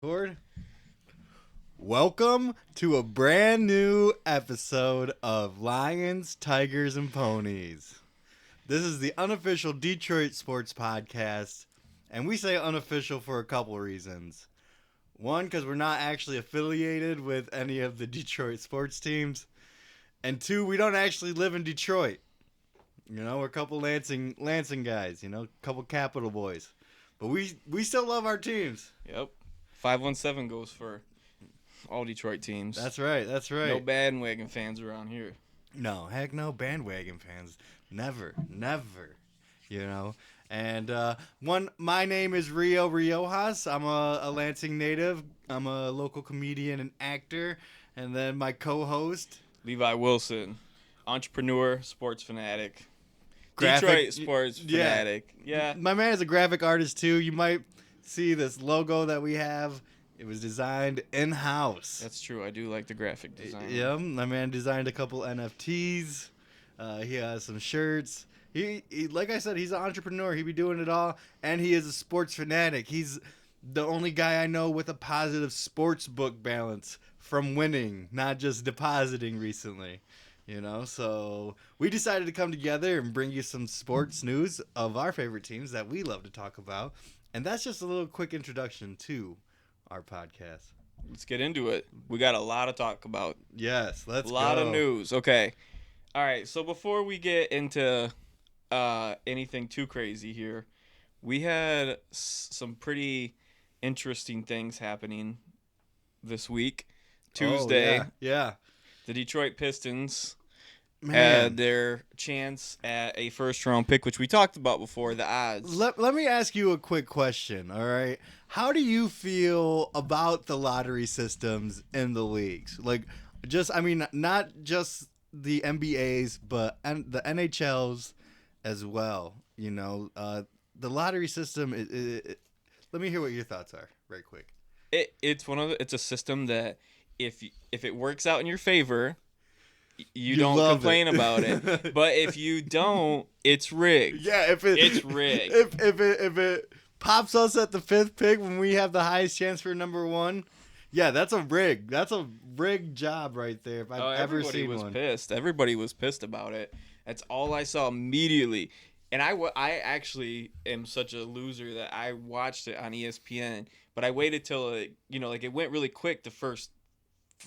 Lord, welcome to a brand new episode of Lions, Tigers, and Ponies. This is the Unofficial Detroit Sports Podcast, and we say unofficial for a couple reasons. One, because we're not actually affiliated with any of the Detroit sports teams, and two, we don't actually live in Detroit. You know, we're a couple Lansing guys, a couple Capital boys. But we still love our teams. Yep. 517 goes for all Detroit teams. That's right. No bandwagon fans around here. No, heck no bandwagon fans. Never. And my name is Riojas. I'm a Lansing native. I'm a local comedian and actor. And then my co-host, Levi Wilson, entrepreneur, sports fanatic. Detroit sports fanatic. Yeah. My man is a graphic artist too. You might see this logo that we have. It was designed in-house. That's true. I do like the graphic design. Yeah, my man designed a couple NFTs. He has some shirts. He like I said, he's an entrepreneur. He be doing it all, and he is a sports fanatic. He's the only guy I know with a positive sports book balance from winning, not just depositing recently. So we decided to come together and bring you some sports news of our favorite teams that we love to talk about. And that's just a little quick introduction to our podcast. Let's get into it. We got a lot to talk about. Yes, let's go. A lot of news. Okay. All right. So before we get into anything too crazy here, we had some pretty interesting things happening this week. Tuesday. Oh, yeah. The Detroit Pistons had their chance at a first-round pick, which we talked about before, the odds. Let me ask you a quick question, all right? How do you feel about the lottery systems in the leagues? Not just the NBAs, but the NHLs as well. The lottery system, let me hear what your thoughts are right quick. It's a system that if it works out in your favor, you don't complain about it. But if you don't, it's rigged. Yeah, it's rigged. If it pops us at the 5th pick when we have the highest chance for number 1, yeah, that's a rig. That's a rigged job right there. If I've ever seen one. Everybody was pissed. Everybody was pissed about it. That's all I saw immediately. And I actually am such a loser that I watched it on ESPN, but I waited till it went really quick the first.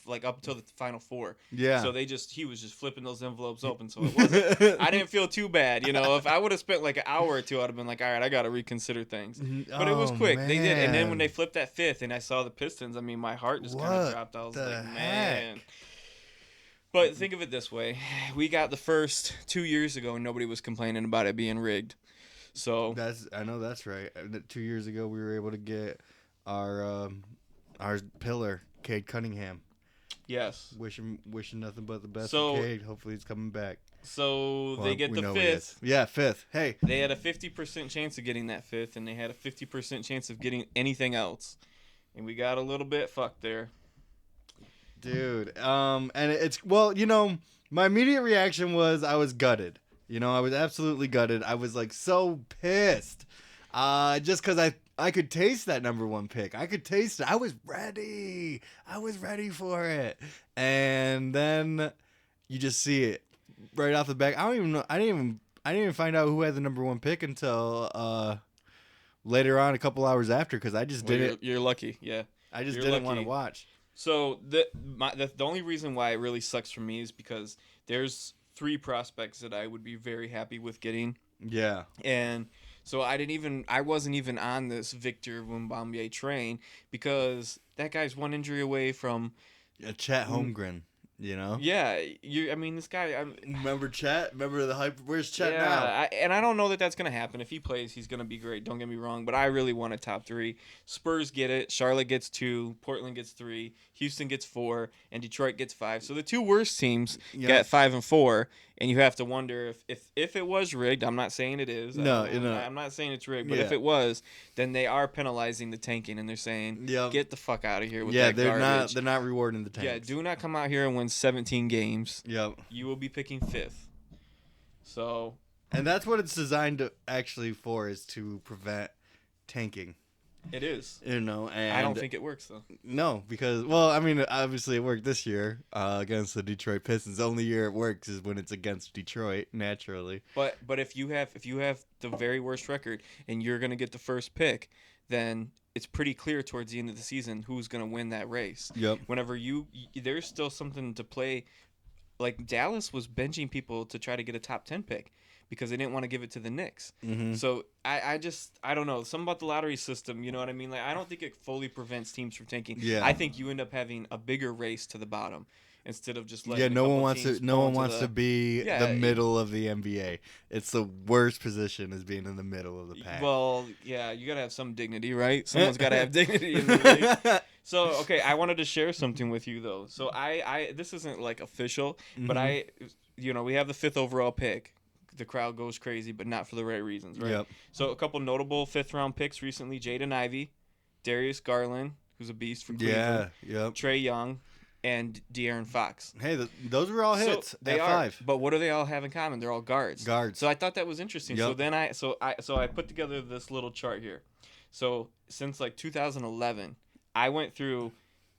Up until the final 4. Yeah. So he was just flipping those envelopes open. So it wasn't. I didn't feel too bad. If I would have spent an hour or two, I'd have been like, all right, I got to reconsider things. But it was quick. Man. They did. And then when they flipped that 5th and I saw the Pistons, my heart just kind of dropped. I was like, man. But think of it this way. We got the first 2 years ago and nobody was complaining about it being rigged. So I know that's right. 2 years ago, we were able to get our pillar, Cade Cunningham. Yes. Wishing nothing but the best for Cade. Hopefully he's coming back. So they get the 5th. Yeah, 5th. Hey. They had a 50% chance of getting that 5th, and they had a 50% chance of getting anything else. And we got a little bit fucked there. Dude. And my immediate reaction was I was gutted. I was absolutely gutted. I was so pissed. Just because I could taste that number 1 pick. I could taste it. I was ready. For it. And then you just see it right off the back. I don't even know. I didn't even find out who had the number 1 pick until later on, a couple hours after, because I just didn't. You're lucky. Yeah. I just didn't want to watch. So the only reason why it really sucks for me is because there's 3 prospects that I would be very happy with getting. Yeah. And so I wasn't even on this Victor Wembanyama train because that guy's 1 injury away from Chet Holmgren. Yeah, this guy. Remember Chet? Remember the hype? Where's Chet now? I don't know that that's gonna happen. If he plays, he's gonna be great. Don't get me wrong, but I really want a top 3. Spurs get it. Charlotte gets 2. Portland gets 3. Houston gets 4, and Detroit gets 5. So the 2 worst teams get 5 and 4, and you have to wonder if it was rigged. I'm not saying it is. I'm not saying it's rigged, but if it was, then they are penalizing the tanking, and they're saying, get the fuck out of here with that garbage. They're not rewarding the tanks. Yeah, do not come out here and win 17 games. Yep. You will be picking 5th. So. And that's what it's designed to actually for, is to prevent tanking. It is. And I don't think it works though. No, because I mean, obviously it worked this year against the Detroit Pistons. The only year it works is when it's against Detroit, naturally. But if you have the very worst record and you're gonna get the first pick, then it's pretty clear towards the end of the season who's gonna win that race. Yep. Whenever there's still something to play. Like Dallas was benching people to try to get a top 10 pick because they didn't want to give it to the Knicks. Mm-hmm. So I don't know. Something about the lottery system, you know what I mean? Like I don't think it fully prevents teams from tanking. Yeah. I think you end up having a bigger race to the bottom instead of just letting Yeah, no one wants to to be the middle of the NBA. It's the worst position is being in the middle of the pack. Well, yeah, you got to have some dignity, right? Someone's got to have dignity in the league. So, okay, I wanted to share something with you though. So I this isn't like official, but we have the 5th overall pick. The crowd goes crazy, but not for the right reasons, right? Yep. So a couple notable 5th round picks recently: Jaden Ivey, Darius Garland, who's a beast for Cleveland, Trae Young, and De'Aaron Fox. Hey, those were all hits. So they are 5. But what do they all have in common? They're all guards. So I thought that was interesting. Yep. So then I put together this little chart here. So since like 2011, I went through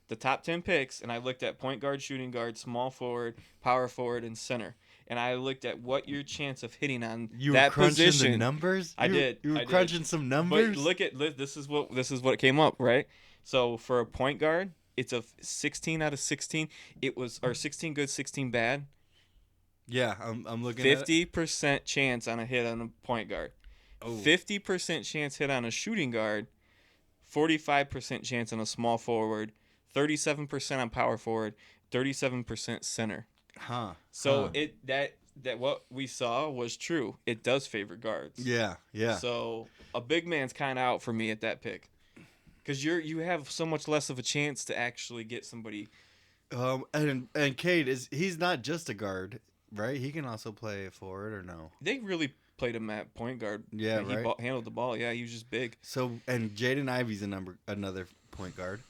the top 10 picks and I looked at point guard, shooting guard, small forward, power forward, and center. And I looked at what your chance of hitting on that position. You were crunching the numbers? You were crunching some numbers? But this is what came up, right? So for a point guard, it's a 16 out of 16. It was 16 good, 16 bad. Yeah, I'm looking 50% chance on a hit on a point guard. 50% chance hit on a shooting guard. 45% chance on a small forward. 37% on power forward. 37% center. So that what we saw was true. It does favor guards. Yeah. So a big man's kind of out for me at that pick, because you have so much less of a chance to actually get somebody. And Cade he's not just a guard, right? He can also play a forward, or no? They really played him at point guard. Yeah, right. He handled the ball. Yeah, he was just big. So and Jaden Ivey's another point guard.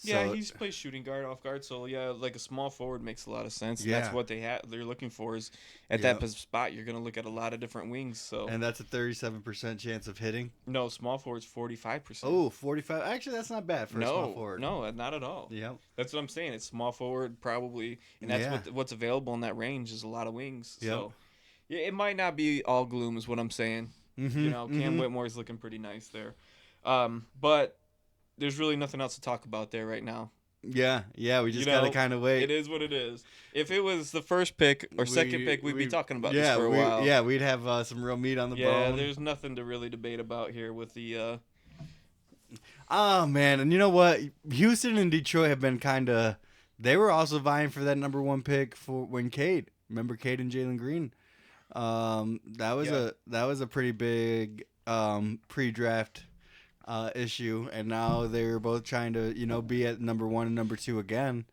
Yeah, he's plays shooting guard, off guard. So yeah, like a small forward makes a lot of sense. Yeah. That's what they're looking for is at that spot. You're gonna look at a lot of different wings. So and that's a 37% chance of hitting. No, small forward's 45%. Oh, 45. Actually, that's not bad for a small forward. No, not at all. Yeah, that's what I'm saying. It's small forward probably, and that's what's available in that range is a lot of wings. Yep. So yeah, it might not be all gloom, is what I'm saying. Mm-hmm, Cam Whitmore's looking pretty nice there, but there's really nothing else to talk about there right now. Yeah, we just gotta kind of wait. It is what it is. If it was the first pick or second pick, we'd be talking about this for a while. Yeah, we'd have some real meat on the bone. Yeah, there's nothing to really debate about here with the. Oh man, and you know what? Houston and Detroit have been kind of. They were also vying for that number 1 pick for when Cade. Remember Cade and Jalen Green? That was a pretty big pre-draft. Issue, and now they're both trying to be at number 1 and number 2 again,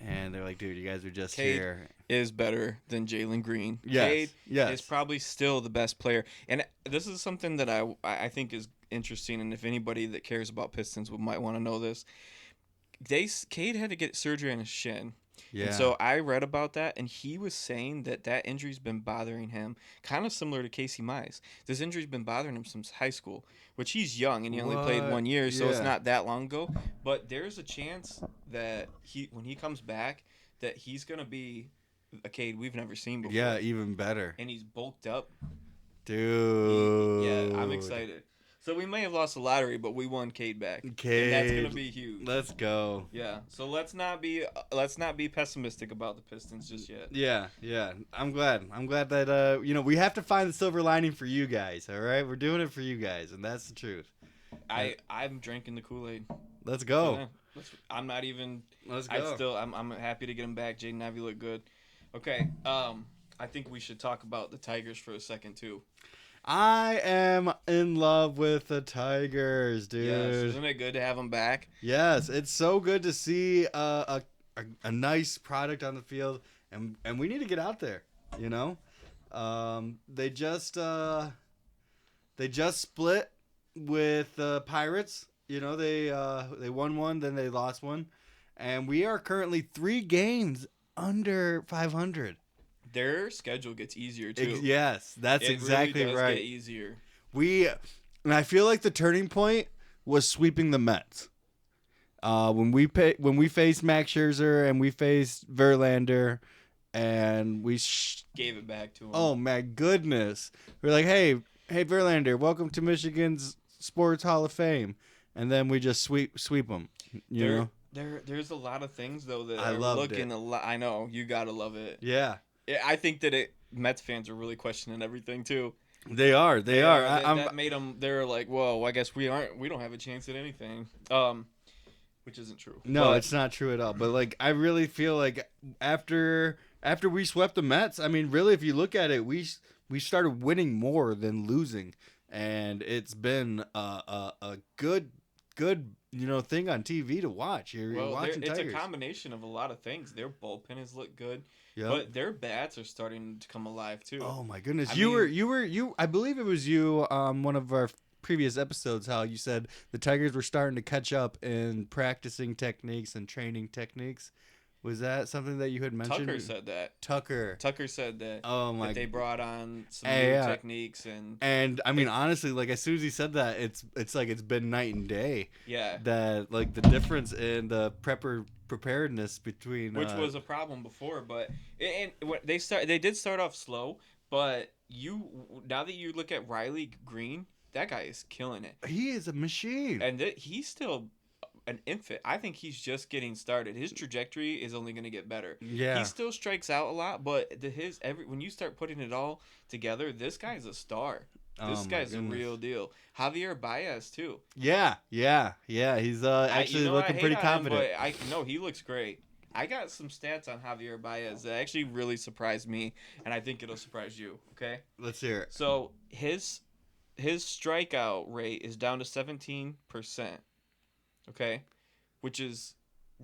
and they're like, dude, you guys are just Cade here. Is better than Jalen Green. Yes. Cade yes. is probably still the best player, and this is something that I think is interesting, and if anybody that cares about Pistons might want to know this. Cade had to get surgery on his shin. Yeah. And so I read about that, and he was saying that injury's been bothering him, kind of similar to Casey Mize. This injury's been bothering him since high school, which he's young, and he only played 1 year, so it's not that long ago. But there's a chance that when he comes back, that he's going to be a Cade we've never seen before. Yeah, even better. And he's bulked up. Dude. I'm excited. So we may have lost the lottery, but we won Cade back. Cade, and that's gonna be huge. Let's go. Yeah. So let's not be pessimistic about the Pistons just yet. Yeah. I'm glad that we have to find the silver lining for you guys. All right, we're doing it for you guys, and that's the truth. I'm drinking the Kool-Aid. Let's go. So, yeah, I'm not even. Let's go. I'm happy to get him back. Jaden Ivey looked good. Okay. I think we should talk about the Tigers for a second too. I am in love with the Tigers, dude. Yes, isn't it good to have them back? Yes, it's so good to see a nice product on the field, and we need to get out there. They just split with the Pirates. They won one, then they lost one, and we are currently 3 games under 500. Their schedule gets easier too. Yes, that's exactly really does right. Get easier. And I feel like the turning point was sweeping the Mets. When we faced Max Scherzer and we faced Verlander, and we gave it back to him. Oh my goodness! We're like, hey Verlander, welcome to Michigan's Sports Hall of Fame, and then we just sweep them. You know, there's a lot of things though that I are loved looking it. a lot. I know you gotta love it. Yeah, I think that Mets fans are really questioning everything too. They are. That made them. They're like, whoa, I guess we don't have a chance at anything. Which isn't true. No, it's not true at all. But like, I really feel like after we swept the Mets, I mean, really, if you look at it, we started winning more than losing, and it's been a good thing on TV to watch. You're watching it's Tigers. a combination of a lot of things. Their bullpen has looked good, Yep. but their bats are starting to come alive too. Oh my goodness! I believe it was you. One of our previous episodes, how you said the Tigers were starting to catch up in practicing techniques and training techniques. Was that something that you had mentioned? Tucker said that. Tucker said that. Oh my! That they brought on some new techniques and I mean honestly, like as soon as he said that, it's like it's been night and day. Yeah. That like the difference in the preparedness between which was a problem before, but they did start off slow, but now that you look at Riley Green, that guy is killing it. He is a machine, and he's still an infant. I think he's just getting started. His trajectory is only going to get better. Yeah, he still strikes out a lot, but when you start putting it all together, this guy's a star. This guy's a real deal. Javier Baez too. Yeah. He's actually looking pretty confident. But he looks great. I got some stats on Javier Baez that actually really surprised me, and I think it'll surprise you. Okay, let's hear it. So his strikeout rate is down to 17%. Okay, which is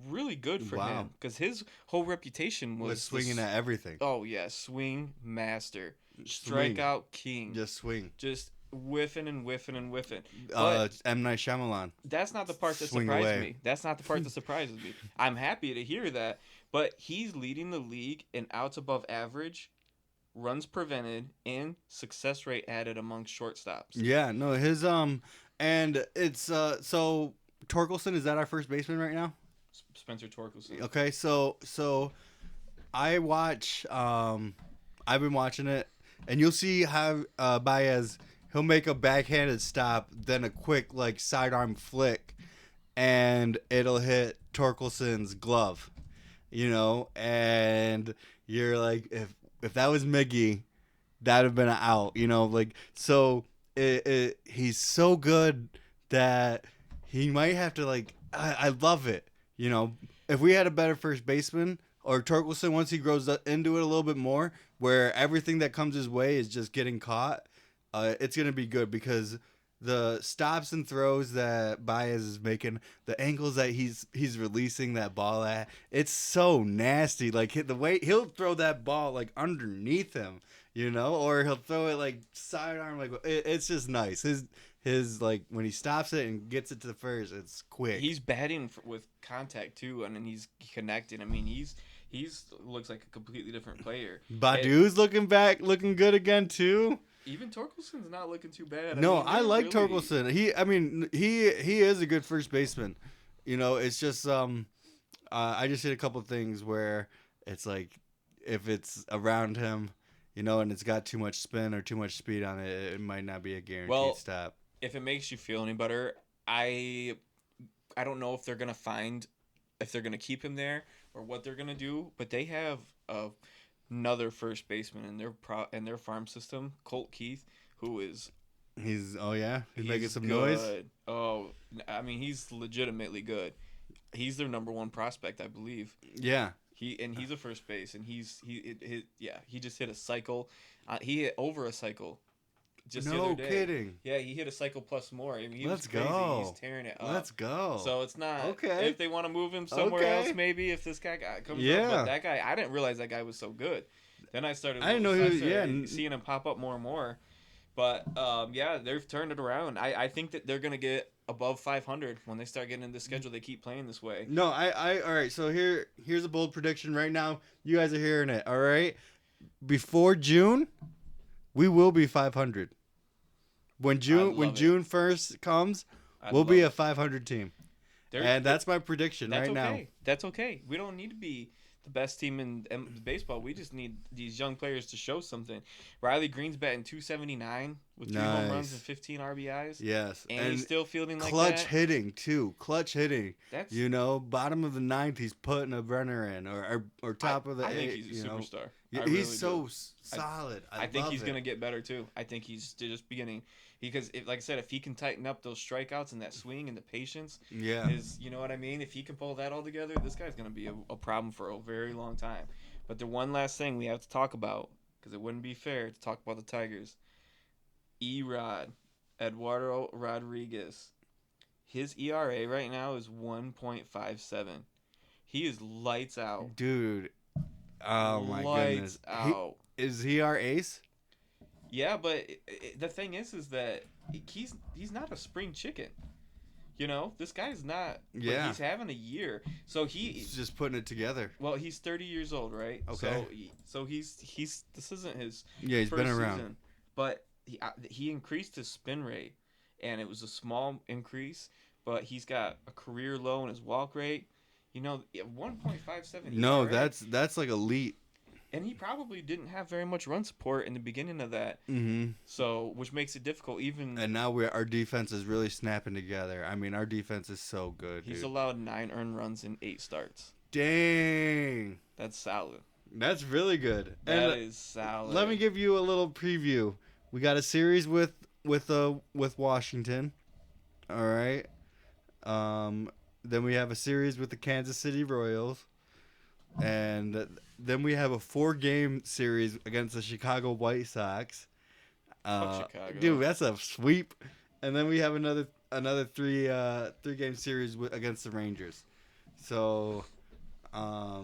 really good for him because his whole reputation was swinging at everything. Oh yeah, swing master, strikeout king. Just swing. Just whiffing and whiffing and whiffing. M. Night Shyamalan. That's not the part that surprised me. That's not the part that surprises me. I'm happy to hear that, but he's leading the league in outs above average, runs prevented, and success rate added among shortstops. Yeah, no, his and it's so Torkelson, is that our first baseman right now? Spencer Torkelson. Okay, so I watch I've been watching it, and you'll see how Baez, he'll make a backhanded stop, then a quick like sidearm flick, and it'll hit Torkelson's glove, and you're like, if that was Miggy, that'd have been an out, like, so he's so good that he might have to, like, I love it, if we had a better first baseman, or Torkelson, once he grows into it a little bit more, where everything that comes his way is just getting caught, it's going to be good, because the stops and throws that Baez is making, the angles that he's releasing that ball at, it's so nasty. Like, the way he'll throw that ball like underneath him, or he'll throw it like sidearm, like it's just nice. His like when he stops it and gets it to the first, it's quick. He's batting with contact too, and then he's connecting. I mean, he's looks like a completely different player. Badu's looking good again too. Even Torkelson's not looking too bad. I like Torkelson. He is a good first baseman. It's just I just hit a couple things where it's like if it's around him, and it's got too much spin or too much speed on it, it might not be a guaranteed stop. If it makes you feel any better, I don't know if they're gonna keep him there or what they're gonna do, but they have another first baseman in their farm system, Colt Keith, who is he's making some good. noise. Oh, I mean, he's legitimately good. He's their number one prospect, I believe. Yeah. He's a first base, and he just hit a cycle. He hit over a cycle. Just the other day. No kidding. Yeah, he hit a cycle plus more. I mean, he was crazy. Go. He's tearing it up. Let's go. So it's not okay. If they want to move him somewhere else, maybe if this guy comes up. But that guy, I didn't realize that guy was so good. Then I started seeing him pop up more and more. But they've turned it around. I think that they're gonna get above 500 when they start getting into the schedule. They keep playing this way. No, all right. So here's a bold prediction right now. You guys are hearing it. All right, before June, we will be 500. When June 1st comes, We'll be a 500 team. And that's my prediction right now. That's okay. We don't need to be the best team in baseball. We just need these young players to show something. Riley Green's batting .279 with 3 home runs and 15 RBIs. Yes. And he's still fielding like clutch that. hitting, too. Clutch hitting. That's, bottom of the ninth, he's putting a runner in. Or top of the I think he's a superstar. He's really so solid. I think he's going to get better, too. I think he's just beginning. Because, like I said, if he can tighten up those strikeouts and that swing and the patience, you know what I mean? If he can pull that all together, this guy's going to be a problem for a very long time. But the one last thing we have to talk about, because it wouldn't be fair to talk about the Tigers, E-Rod, Eduardo Rodriguez. His ERA right now is 1.57. He is lights out. Dude. Oh, my goodness. Out. Is he our ace? Yeah, but the thing is that he's not a spring chicken. This guy's not. Yeah. He's having a year, so he's just putting it together. Well, he's 30 years old, right? Okay. So he's this isn't his. Yeah, he's first been around. Season, but he increased his spin rate, and it was a small increase, but he's got a career low in his walk rate. 1.57. No, that's like elite. And he probably didn't have very much run support in the beginning of that. Mm-hmm. So, which makes it difficult even... And now our defense is really snapping together. I mean, our defense is so good, He's dude. allowed 9 earned runs in 8 starts. Dang. That's solid. That's really good. That is solid. Let me give you a little preview. We got a series with Washington. All right. Then we have a series with the Kansas City Royals. And then we have a 4-game series against the Chicago White Sox. Chicago. Dude, that's a sweep. And then we have another 3-game series against the Rangers. So, I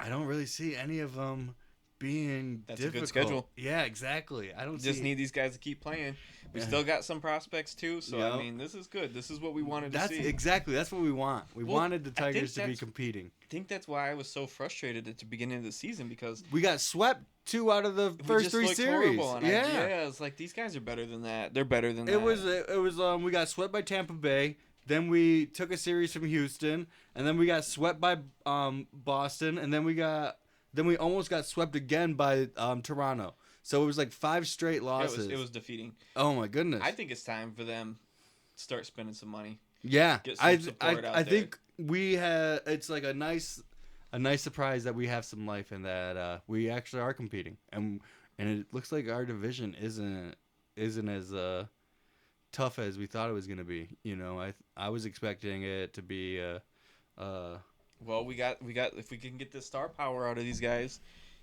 don't really see any of them being That's difficult. A good schedule. Yeah, exactly. I don't just need these guys to keep playing. We still got some prospects too, so I mean, this is good. This is what we wanted to see. Exactly. That's what we want. We wanted the Tigers to be competing. I think that's why I was so frustrated at the beginning of the season because we got swept 2 out of the first 3 series. It's like these guys are better than that. They're better than that. It was we got swept by Tampa Bay. Then we took a series from Houston, and then we got swept by Boston, and then we almost got swept again by Toronto. So it was like 5 straight losses. It was defeating. Oh my goodness! I think it's time for them to start spending some money. Yeah, get some support out I think we had. It's like a nice surprise that we have some life in that we actually are competing, and it looks like our division isn't as tough as we thought it was gonna be. I was expecting it to be Well, we got if we can get the star power out of these guys,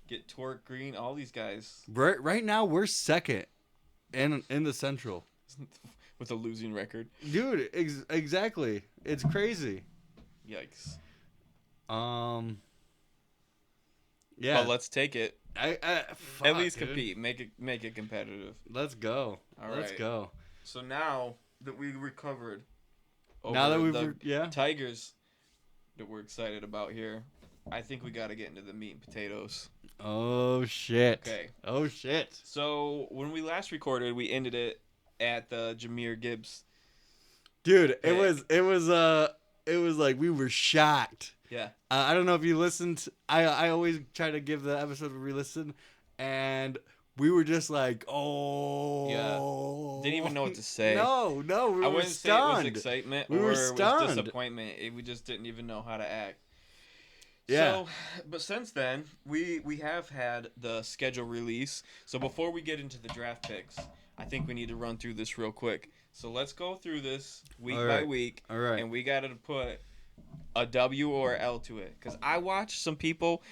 get Torque, Green, all these guys. Right now we're second in the Central with a losing record. Dude, exactly. It's crazy. Yikes. Yeah. But let's take it. At least compete. Dude. Make it competitive. Let's go. Let's go. So now that we recovered Tigers that we're excited about here, I think we got to get into the meat and potatoes. Oh shit. Okay. Oh shit. So when we last recorded, we ended it at the Jahmyr Gibbs. Dude, it was like we were shocked. Yeah. I don't know if you listened. I always try to give the episode a re-listen, and we were just like, oh. Yeah. Didn't even know what to say. No, we I were wouldn't stunned. say it was excitement we or were it stunned. was disappointment. We just didn't even know how to act. Yeah. So, but since then, we have had the schedule release. So before we get into the draft picks, I think we need to run through this real quick. So let's go through this week by week. All right. And we got to put a W or L to it. Because I watched some people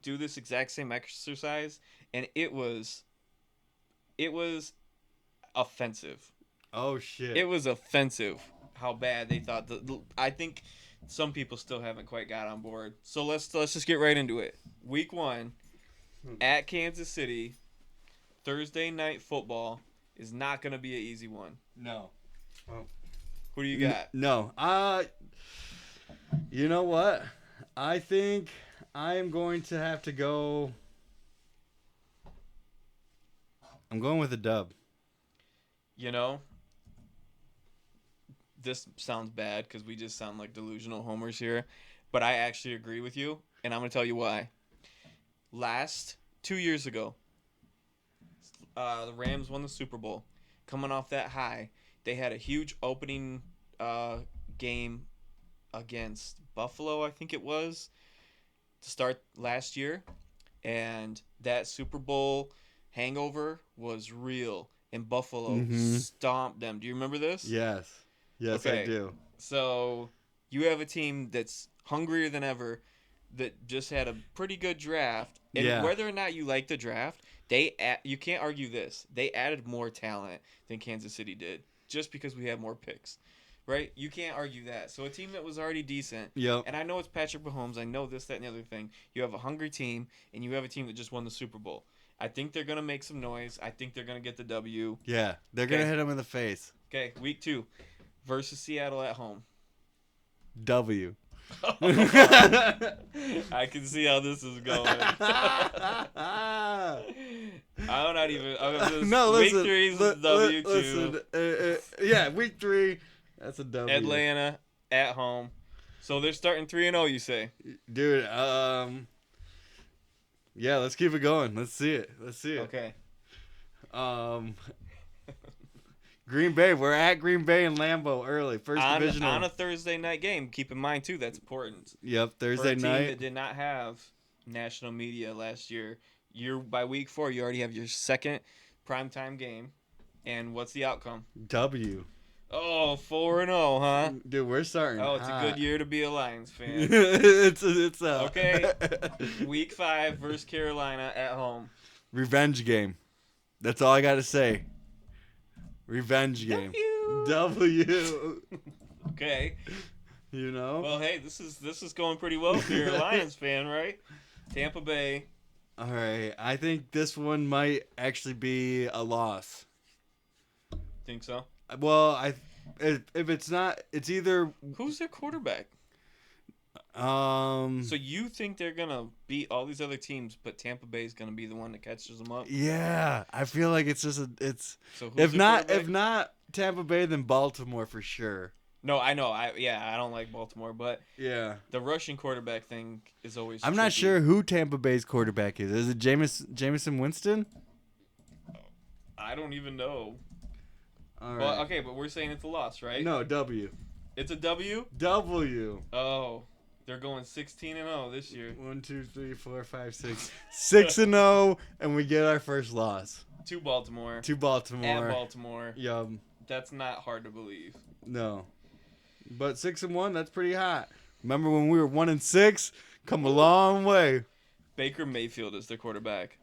do this exact same exercise, and it was offensive. Oh, shit. It was offensive how bad they thought. I think some people still haven't quite got on board. So let's just get right into it. Week 1 at Kansas City, Thursday night football is not going to be an easy one. No. Oh. Who do you got? No. You know what? I think I am going to have to go. I'm going with a dub. this sounds bad because we just sound like delusional homers here, but I actually agree with you, and I'm gonna tell you why. 2 years ago, the Rams won the Super Bowl. Coming off that high, they had a huge opening game against Buffalo, I think it was, to start last year, and that Super Bowl hangover was real, and Buffalo stomped them. Do you remember this? Yes, okay. I do. So you have a team that's hungrier than ever, that just had a pretty good draft, and whether or not you like the draft, you can't argue this. They added more talent than Kansas City did, just because we have more picks. Right? You can't argue that. So a team that was already decent. Yep. And I know it's Patrick Mahomes. I know this, that, and the other thing. You have a hungry team, and you have a team that just won the Super Bowl. I think they're going to make some noise. I think they're going to get the W. Yeah. They're going to hit them in the face. Okay. Week 2 versus Seattle at home. W. I can see how this is going. I'm not even. No, listen. Week 3 is a W too. Listen, week 3. That's a W. Atlanta at home. So they're starting 3-0, you say? Dude, yeah, let's keep it going. Let's see it. Okay. Green Bay. We're at Green Bay and Lambeau early. First divisional. On a Thursday night game. Keep in mind, too, that's important. Yep, Thursday night. For a team that did not have national media last year, by week 4, you already have your second primetime game. And what's the outcome? W. Oh, 4-0, huh? Dude, we're starting. Oh, it's hot. A good year to be a Lions fan. it's okay. Week 5 versus Carolina at home. Revenge game. That's all I got to say. Revenge game. W. Okay. You know? Well, hey, this is going pretty well if you're a Lions fan, right? Tampa Bay. All right. I think this one might actually be a loss. Think so? Well, if it's not, it's either. Who's their quarterback? So you think they're gonna beat all these other teams, but Tampa Bay is gonna be the one that catches them up? Yeah, I feel like it's just So if not Tampa Bay, then Baltimore for sure. No, I know. I don't like Baltimore, but yeah, the rushing quarterback thing is always. I'm not sure who Tampa Bay's quarterback is. Is it Jameson Winston? I don't even know. All right. Well, okay, but we're saying it's a loss, right? No, W. It's a W? W. Oh, they're going 16-0 this year. 1, 2, 3, 4, 5, 6. 6-0, and we get our first loss. To Baltimore. At Baltimore. Yum. That's not hard to believe. No. But 6-1, that's pretty hot. Remember when we were 1-6? Come a long way. Baker Mayfield is their quarterback.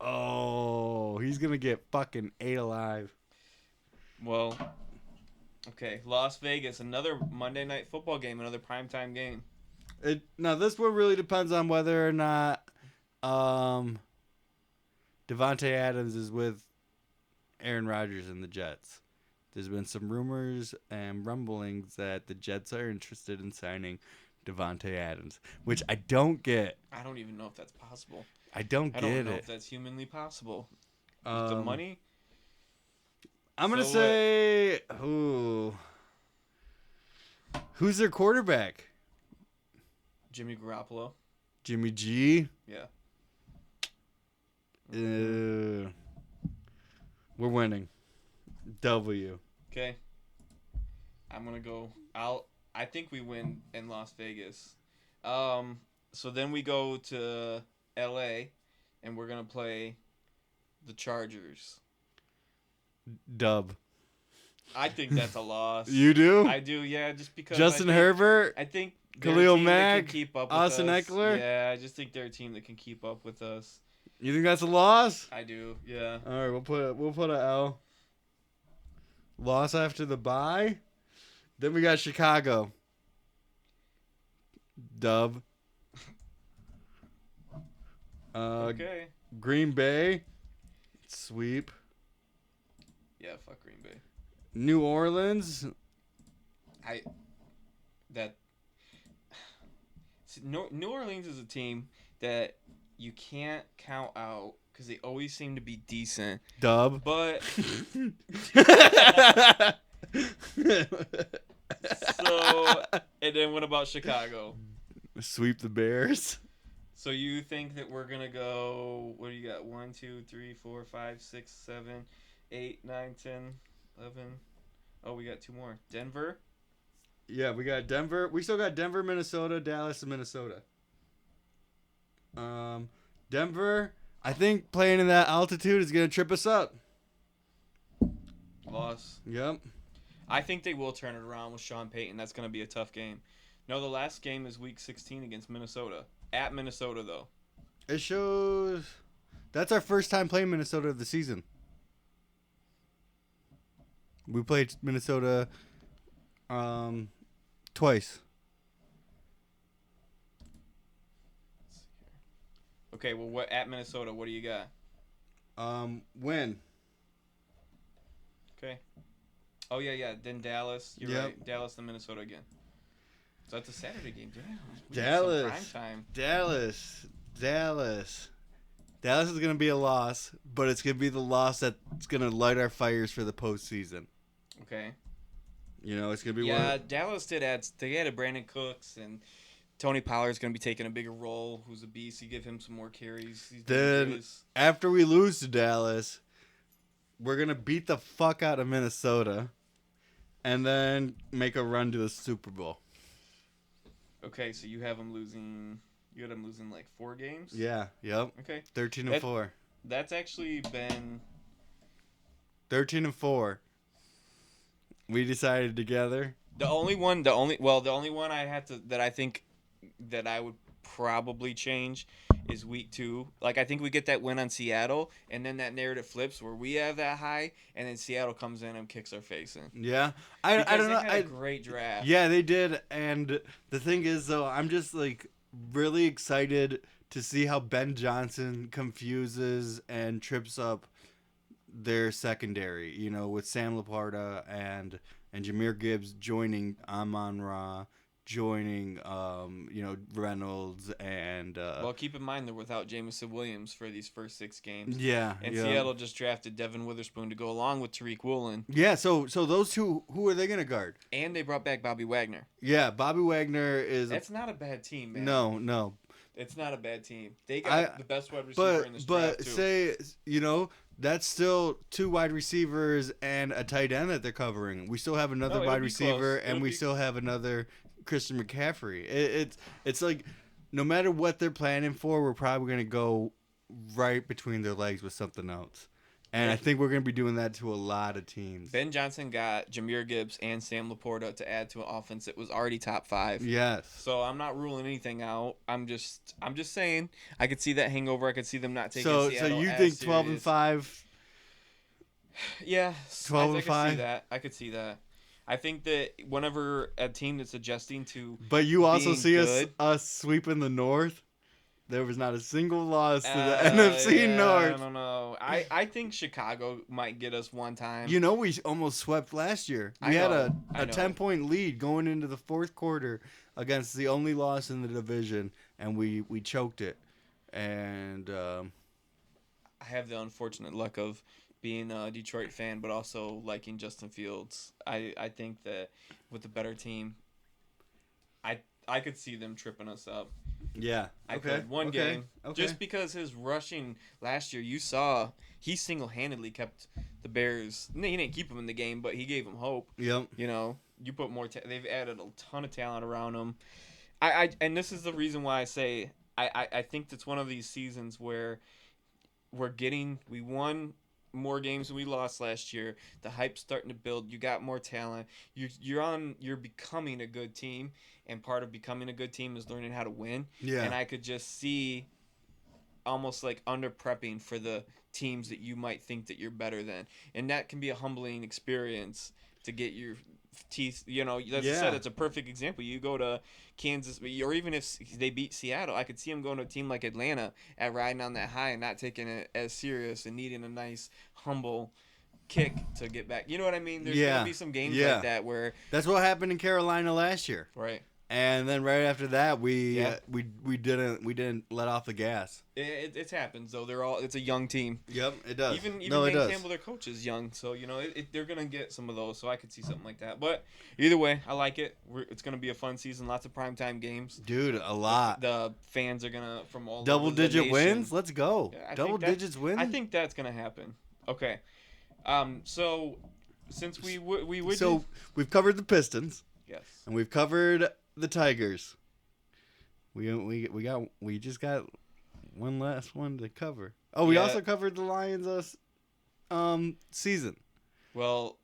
Oh, he's going to get fucking ate alive. Well, okay. Las Vegas, another Monday Night Football game, another primetime game. Now, this one really depends on whether or not Devontae Adams is with Aaron Rodgers and the Jets. There's been some rumors and rumblings that the Jets are interested in signing Devontae Adams, which I don't get. I don't even know if that's possible. I don't get it. I don't know if that's humanly possible. With the money? I'm going to say, who's their quarterback? Jimmy Garoppolo. Jimmy G? Yeah. We're winning. W. Okay. I'm going to go. I think we win in Las Vegas. So then we go to LA and we're going to play the Chargers. Dub. I think that's a loss. You do? I do, yeah, just because Justin Herbert? I think Khalil Mack? Can keep up with Austin us. Eckler? Yeah, I just think they're a team that can keep up with us. You think that's a loss? I do, yeah. All right, we'll put a L. Loss after the bye. Then we got Chicago. Dub. Okay. Green Bay. Sweep. Yeah, fuck Green Bay. New Orleans. New Orleans is a team that you can't count out because they always seem to be decent. Dub. But So, and then what about Chicago? Sweep the Bears. So you think that we're gonna go? What do you got? 1, 2, 3, 4, 5, 6, 7, 8, 9, 10, 11. Oh, we got 2 more. Denver. Yeah, we got Denver. We still got Denver, Minnesota, Dallas, and Minnesota. Denver, I think playing in that altitude is gonna trip us up. Loss. Yep. I think they will turn it around with Sean Payton. That's gonna be a tough game. No, the last game is Week 16 against Minnesota. At Minnesota, though. It shows that's our first time playing Minnesota of the season. We played Minnesota twice. Okay, well, what at Minnesota? What do you got? Win. Okay. Oh yeah. Then Dallas. You're right. Dallas and Minnesota again. So that's a Saturday game. Damn. Dallas. Prime time. Dallas is gonna be a loss, but it's gonna be the loss that's gonna light our fires for the postseason. Okay. You know, it's gonna be Dallas did add. They added Brandon Cooks, and Tony Pollard's gonna be taking a bigger role. Who's a beast? You give him some more carries. Then after we lose to Dallas, we're gonna beat the fuck out of Minnesota, and then make a run to the Super Bowl. Okay, so you have them losing. You had them losing like 4 games. Yeah. Yep. Okay. 13-4. That's actually been 13-4. We decided together. The only one I had to that I think that I would probably change is Week 2. Like I think we get that win on Seattle, and then that narrative flips where we have that high, and then Seattle comes in and kicks our face in. Yeah, I don't know. They had a great draft. Yeah, they did, and the thing is though, I'm just like really excited to see how Ben Johnson confuses and trips up their secondary. You know, with Sam Laporta and Jahmyr Gibbs joining Amon-Ra, joining Reynolds and well, keep in mind they're without Jamison Williams for these first 6 games. Yeah, and Seattle just drafted Devin Witherspoon to go along with Tariq Woolen. Yeah, so those two, who are they gonna guard? And they brought back Bobby Wagner. Yeah, Bobby Wagner is. That's not a bad team, man. No. It's not a bad team. They got the best wide receiver in this draft too. But that's still 2 wide receivers and a tight end that they're covering. We still have another wide receiver, and we still have another Christian McCaffrey. It's like no matter what they're planning for, we're probably going to go right between their legs with something else. And I think we're going to be doing that to a lot of teams. Ben Johnson got Jahmyr Gibbs and Sam Laporta to add to an offense that was already top 5. Yes. So I'm not ruling anything out. I'm just saying I could see that hangover. I could see them not taking Seattle. So you think 12-5? Yeah. 12-5. I could see that. I think that whenever a team that's adjusting to, but you also see us sweeping the North. There was not a single loss to the NFC North. I don't know. I think Chicago might get us one time. You know, we almost swept last year. We had a 10-point lead going into the 4th quarter against the only loss in the division, and we choked it. And I have the unfortunate luck of being a Detroit fan, but also liking Justin Fields. I think that with a better team, I could see them tripping us up. Yeah. I could. One game. Okay. Just because his rushing last year, you saw he single-handedly kept the Bears. He didn't keep them in the game, but he gave them hope. Yep. You know, you put more. They've added a ton of talent around them. And this is the reason why I say I think it's one of these seasons where we won more games than we lost last year. The hype's starting to build. You got more talent. You're becoming a good team, and part of becoming a good team is learning how to win. Yeah. And I could just see almost like under prepping for the teams that you might think that you're better than, and that can be a humbling experience to get your teeth. You know, as I said, it's a perfect example. You go to Kansas, or even if they beat Seattle, I could see them going to a team like Atlanta at riding on that high and not taking it as serious and needing a nice humble kick to get back. You know what I mean? There's gonna be some games like that where that's what happened in Carolina last year. Right. And then right after that, we didn't let off the gas. It happens though. It's a young team. Yep, it does. Even no, it Dan does. Campbell, their coach, is young, so they're gonna get some of those. So I could see something like that. But either way, I like it. It's gonna be a fun season. Lots of primetime games. Dude, a lot. The fans are gonna from all double over the digit nation. wins. Let's go. Yeah, double digits wins. I think that's gonna happen. Okay. So since we've covered the Pistons. Yes. And we've covered the Tigers. We just got one last one to cover. Oh, we also covered the Lions season. Well,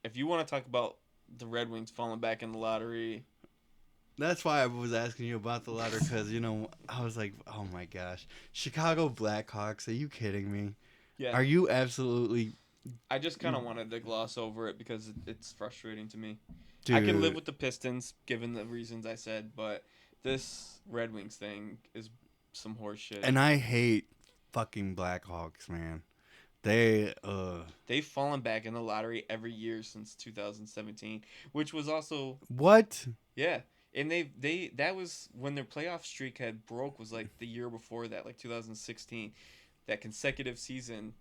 if you want to talk about the Red Wings falling back in the lottery, that's why I was asking you about the lottery, because I was like, oh my gosh, Chicago Blackhawks, are you kidding me? Yeah. Are you absolutely? I just kind of wanted to gloss over it because it's frustrating to me. Dude. I can live with the Pistons given the reasons I said, but this Red Wings thing is some horse shit. And I hate fucking Blackhawks, man. They've fallen back in the lottery every year since 2017, which was also what? Yeah. And that was when their playoff streak had broke, was like the year before that, like 2016, that consecutive season.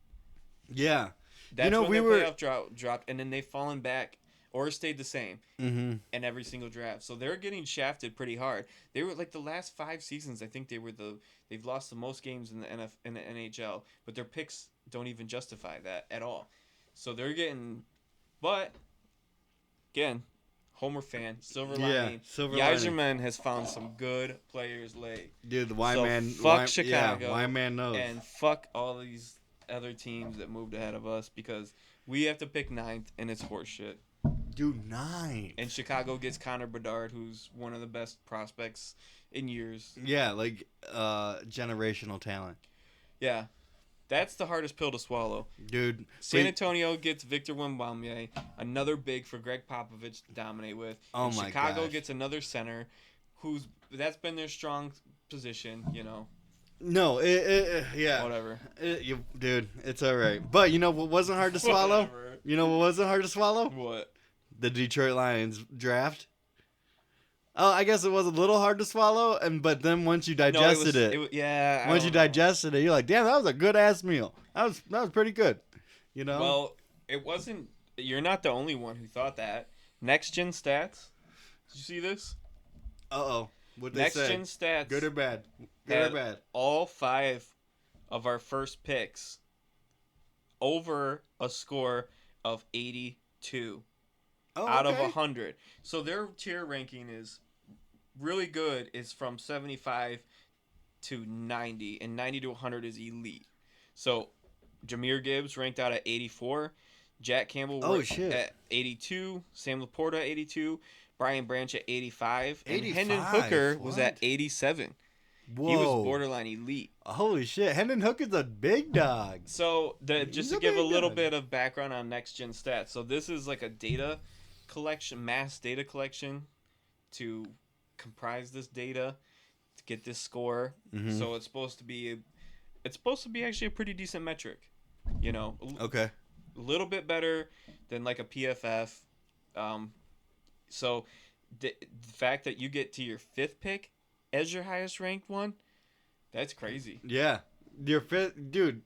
Yeah. That's when their playoff dropped, and then they've fallen back or stayed the same in every single draft. So they're getting shafted pretty hard. They were like the last 5 seasons, I think they've lost the most games in the NHL, but their picks don't even justify that at all. So they're getting, but again, Homer fan, silver lining. Yzerman has found some good players late. Dude, the Y-Man. Fuck Chicago. Yeah, Y-Man knows. And fuck all these other teams that moved ahead of us, because we have to pick 9th, and it's horseshit. Dude, 9. And Chicago gets Connor Bedard, who's one of the best prospects in years. Yeah, like generational talent. Yeah. That's the hardest pill to swallow. Dude. San Antonio gets Victor Wembanyama, another big for Greg Popovich to dominate with. Oh and my Chicago gets another center that's been their strong position, No, yeah. Whatever. Dude, it's all right. But you know what wasn't hard to swallow? Whatever. You know what wasn't hard to swallow? What? The Detroit Lions draft. Oh, I guess it was a little hard to swallow, but then once you digested it, once you digested it, you're like, damn, that was a good ass meal. That was pretty good, Well, it wasn't. You're not the only one who thought that. Next Gen Stats. Did you see this? What they say? Next Gen Stats. Good or bad? Good or bad? All 5 of our first picks over a score of 82 out of 100. So their tier ranking is really good. Is from 75 to 90, and 90 to 100 is elite. So Jahmyr Gibbs ranked out at 84, Jack Campbell at 82, Sam Laporta at 82, Brian Branch at 85, and Hendon Hooker was at 87. Whoa. He was borderline elite. Holy shit. Hendon Hooker's a big dog. So just to give a little bit of background on Next Gen Stats. So this is like a data collection, mass data collection to comprise this data to get this score. Mm-hmm. So it's supposed to be actually a pretty decent metric. Okay. A little bit better than like a PFF. So the fact that you get to your 5th pick as your highest ranked one, that's crazy. Yeah. Your 5th, dude,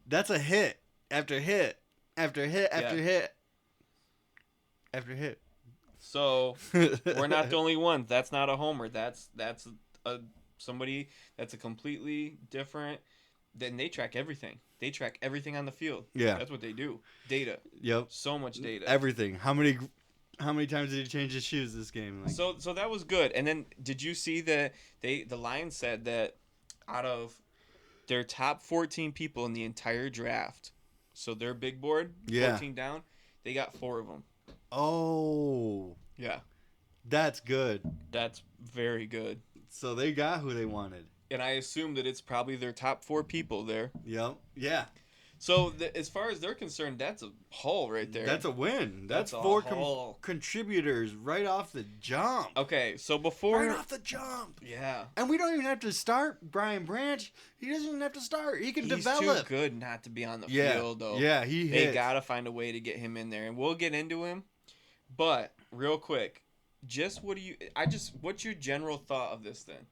that's a hit after hit after hit after hit after hit. So we're not the only ones. That's not a homer. That's somebody that's a completely different. Then they track everything. They track everything on the field. Yeah. That's what they do. Data. Yep. So much data. Everything. How many times did he change his shoes this game? So that was good. And then did you see that the Lions said that out of their top 14 people in the entire draft, so their big board, 14 down, they got 4 of them. Oh. Yeah. That's good. That's very good. So they got who they wanted. And I assume that it's probably their top 4 people there. Yep. Yeah. So as far as they're concerned, that's a haul right there. That's a win. That's 4 contributors right off the jump. Okay, so before... Right off the jump. Yeah. And we don't even have to start Brian Branch. He doesn't even have to start. He can develop. He's too good not to be on the field, though. Yeah, They got to find a way to get him in there. And we'll get into him. But, real quick, what's your general thought of this then?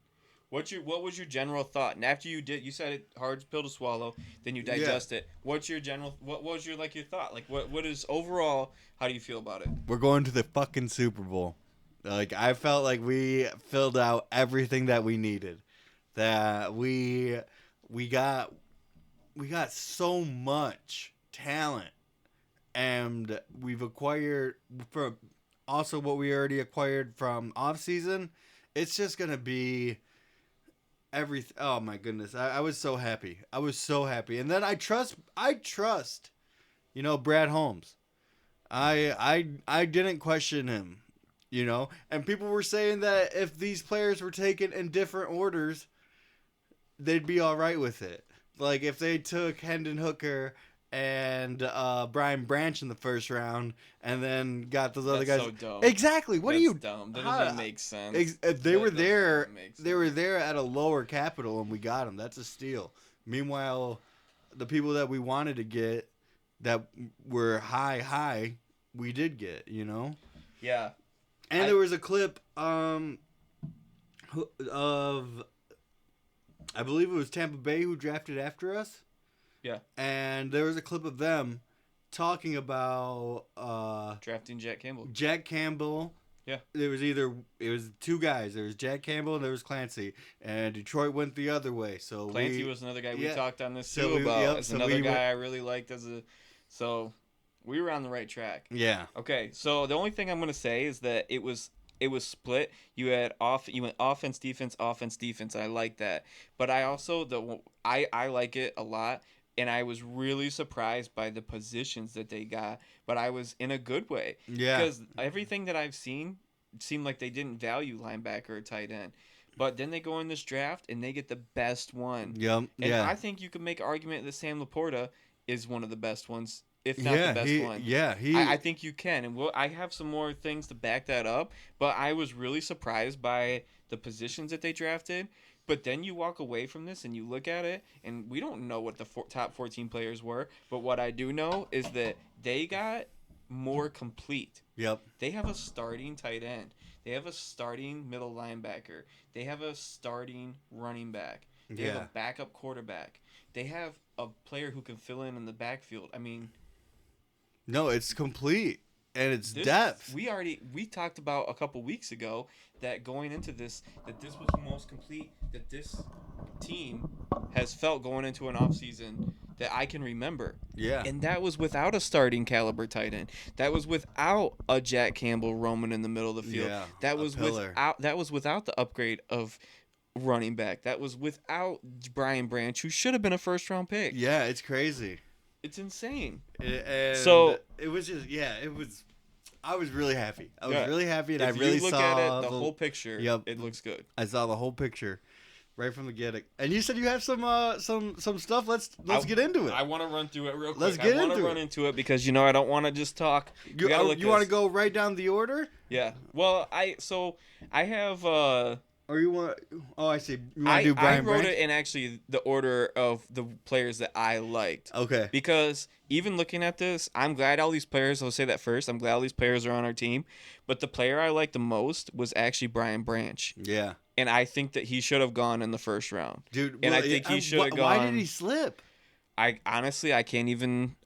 What was your general thought? And after you said it hard pill to swallow, then you digest it. What was your thought? Like what is overall, how do you feel about it? We're going to the fucking Super Bowl. Like, I felt like we filled out everything that we needed. That we got so much talent, and we've acquired for also what we already acquired from off season. It's just gonna be everything. Oh my goodness, I was so happy. I was so happy, and then I trust. Brad Holmes. I didn't question him. And people were saying that if these players were taken in different orders, they'd be all right with it. Like, if they took Hendon Hooker and Brian Branch in the first round, and then got those other guys. So dumb. Exactly. That's dumb. That doesn't make sense. They were there at a lower capital, and we got them. That's a steal. Meanwhile, the people that we wanted to get that were high, we did get. Yeah. And there was a clip of, I believe it was Tampa Bay who drafted after us. Yeah. And there was a clip of them talking about drafting Jack Campbell. Jack Campbell. Yeah. It was two guys. There was Jack Campbell and there was Clancy. And Detroit went the other way. So Clancy was another guy we talked on this so too about. Yep, as so another guy I really liked so we were on the right track. Yeah. Okay, so the only thing I'm gonna say is that it was split. You went offense, defense. I like that, but I also I like it a lot, and I was really surprised by the positions that they got. But I was in a good way. Yeah. Because everything that I've seen seemed like they didn't value linebacker or tight end. But then they go in this draft and they get the best one. Yep. And I think you could make an argument that Sam Laporta is one of the best ones, if not the best one. Yeah, I think you can. And I have some more things to back that up. But I was really surprised by the positions that they drafted. But then you walk away from this and you look at it, and we don't know what the top 14 players were. But what I do know is that they got more complete. Yep. They have a starting tight end. They have a starting middle linebacker. They have a starting running back. They have a backup quarterback. They have a player who can fill in the backfield. I mean, no, it's complete, and it's depth. We talked about a couple weeks ago that going into this, that this was the most complete that this team has felt going into an offseason that I can remember. Yeah. And that was without a starting caliber tight end. That was without a Jack Campbell roaming in the middle of the field. Yeah, that was without the upgrade of running back. That was without Brian Branch, who should have been a first-round pick. Yeah, it's crazy. It's insane. So it was just it was. I was really happy. I was really happy, and I really saw. If you look at it, the whole picture. Yep. It looks good. I saw the whole picture, right from the get. And you said you have some stuff. Let's get into it. I want to run through it real quick. Let's get into it. I want to run into it because I don't want to just talk. You want to go right down the order? Yeah. Well, I have. Or you want? Oh, I see. You want to do Brian I wrote Branch? it in actually the order of the players that I liked. Okay. Because even looking at this, I'm glad all these players. I'll say that first. I'm glad all these players are on our team. But the player I liked the most was actually Brian Branch. Yeah. And I think that he should have gone in the first round. Dude, and I think he should have gone. Why did he slip? I honestly can't even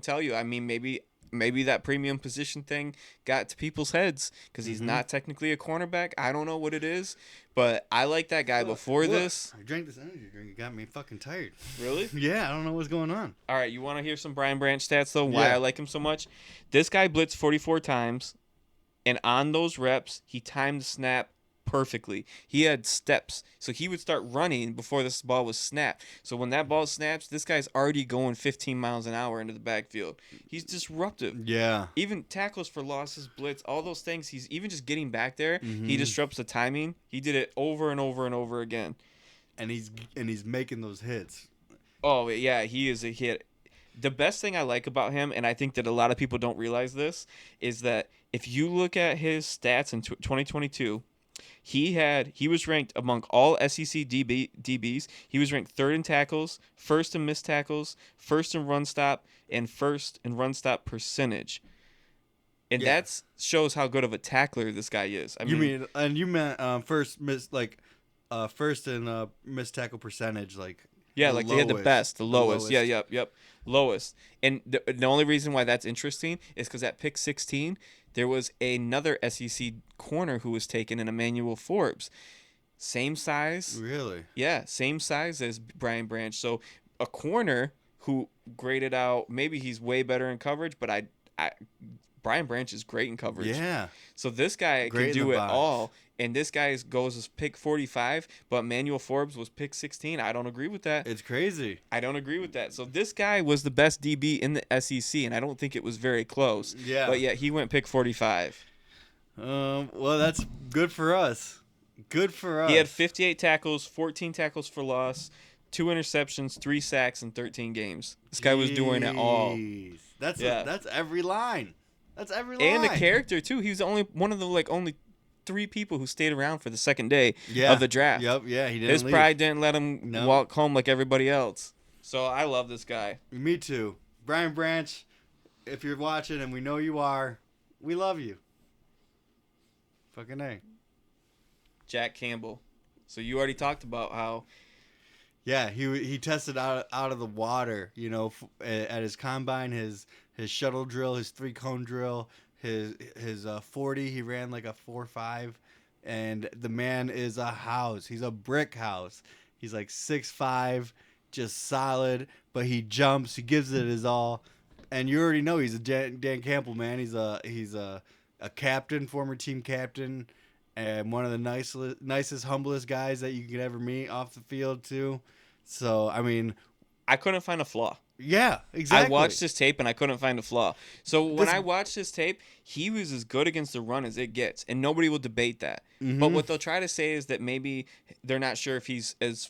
tell you. I mean, maybe that premium position thing got to people's heads because he's not technically a cornerback. I don't know what it is, but I like that guy before this. I drank this energy drink. It got me fucking tired. Really? Yeah, I don't know what's going on. All right, you want to hear some Brian Branch stats, though, why I like him so much? This guy blitzed 44 times, and on those reps, he timed the snap perfectly. He had steps, so he would start running before this ball was snapped. So when that ball snaps, this guy's already going 15 miles an hour into the backfield. He's disruptive. Yeah. Even tackles for losses, blitz, all those things. He's even just getting back there. He disrupts the timing. He did it over and over and over again. And he's making those hits. Oh yeah, he is a hit. The best thing I like about him, and I think that a lot of people don't realize this, is that if you look at his stats in 2022. He was ranked among all SEC DBs. He was ranked third in tackles, first in missed tackles, first in run stop, and first in run stop percentage. And Yeah. that shows how good of a tackler this guy is. You meant first first in missed tackle percentage, like Yeah, the like they had the lowest, best, the lowest. Yeah, yep. Lowest. And the only reason why that's interesting is because at pick 16, there was another SEC corner who was taken in Emmanuel Forbes. Same size. Really? Yeah, same size as Brian Branch. So a corner who graded out, maybe he's way better in coverage, but Brian Branch is great in coverage. Yeah. So this guy Great can in do the it box. all. And this guy goes as pick 45, but Emmanuel Forbes was pick 16. I don't agree with that. It's crazy. I don't agree with that. So this guy was the best DB in the SEC, and I don't think it was very close. Yeah. But yet he went pick 45. Well, that's good for us. Good for us. He had 58 tackles, 14 tackles for loss, 2 interceptions, 3 sacks in 13 games. This guy was doing it all. Jeez. That's Yeah. that's every line. That's every line. And the character too. He was only one of the only 3 people who stayed around for the second day Yeah. of the draft. Yep. Yeah. He didn't. His leave. pride didn't let him No. walk home like everybody else. So I love this guy. Me too. Brian Branch, if you're watching, and we know you are, we love you. Fucking A. Jack Campbell. So you already talked about how Yeah, he tested out of the water, at his combine, his shuttle drill, his 3-cone drill, his 40, he ran like a 4.5, and the man is a house. He's a brick house. He's like 6'5", just solid, but he jumps, he gives it his all, and you already know he's a Dan Campbell, man. He's a captain, former team captain, and one of the nicest, humblest guys that you could ever meet off the field too. So I mean, I couldn't find a flaw. yeah, exactly. I watched his tape and I couldn't find a flaw. So when I watched his tape, he was as good against the run as it gets, and nobody will debate that. Mm-hmm. But what they'll try to say is that maybe they're not sure if he's as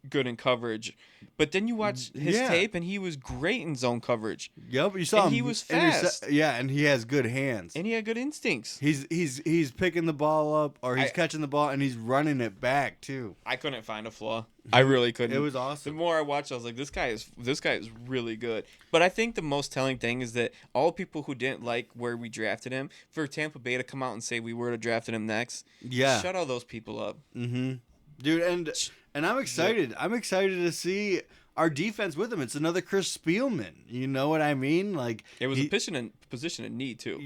good in coverage. But then you watch his tape, and he was great in zone coverage. Yep, you saw And him. he was fast. And he has good hands. And he had good instincts. He's picking the ball up, or he's catching the ball, and he's running it back too. I couldn't find a flaw. I really couldn't. It was The awesome. more I watched, I was like, this guy is really good. But I think the most telling thing is that all people who didn't like where we drafted him, for Tampa Bay to come out and say we would have drafted him next, Yeah. shut all those people up. Mm-hmm. Dude, and I'm excited. Yeah. I'm excited to see our defense with him. It's another Chris Spielman. You know what I mean? Like It was a position in need too.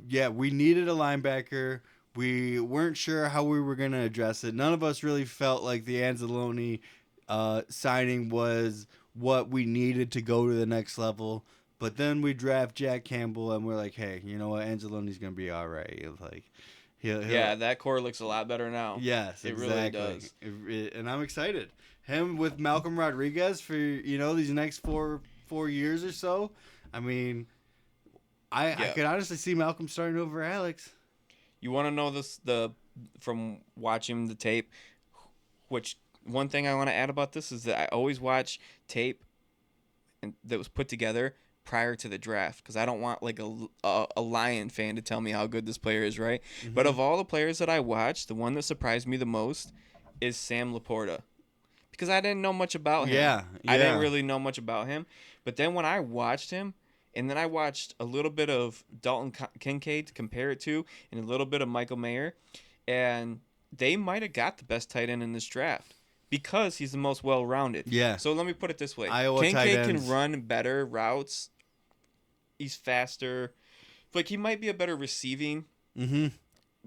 Yeah, we needed a linebacker. We weren't sure how we were going to address it. None of us really felt like the Anzalone signing was what we needed to go to the next level. But then we draft Jack Campbell, and we're like, hey, you know what? Anzalone's going to be all right. Like, he'll that core looks a lot better now. Yes, It exactly. really does. And I'm excited. Him with Malcolm Rodriguez for these next four years or so. I mean, I could honestly see Malcolm starting over Alex. You want to know this from watching the tape, which one thing I want to add about this is that I always watch tape that was put together prior to the draft, because I don't want like a Lion fan to tell me how good this player is, right? Mm-hmm. But of all the players that I watched, the one that surprised me the most is Sam Laporta, because I didn't know much about him. Yeah. I didn't really know much about him. But then when I watched him, and then I watched a little bit of Dalton Kincaid to compare it to, and a little bit of Michael Mayer, and they might have got the best tight end in this draft because he's the most well-rounded. Yeah. So let me put it this way. Iowa Kincaid tight can ends. run better routes. He's faster. Like, he might be a better receiving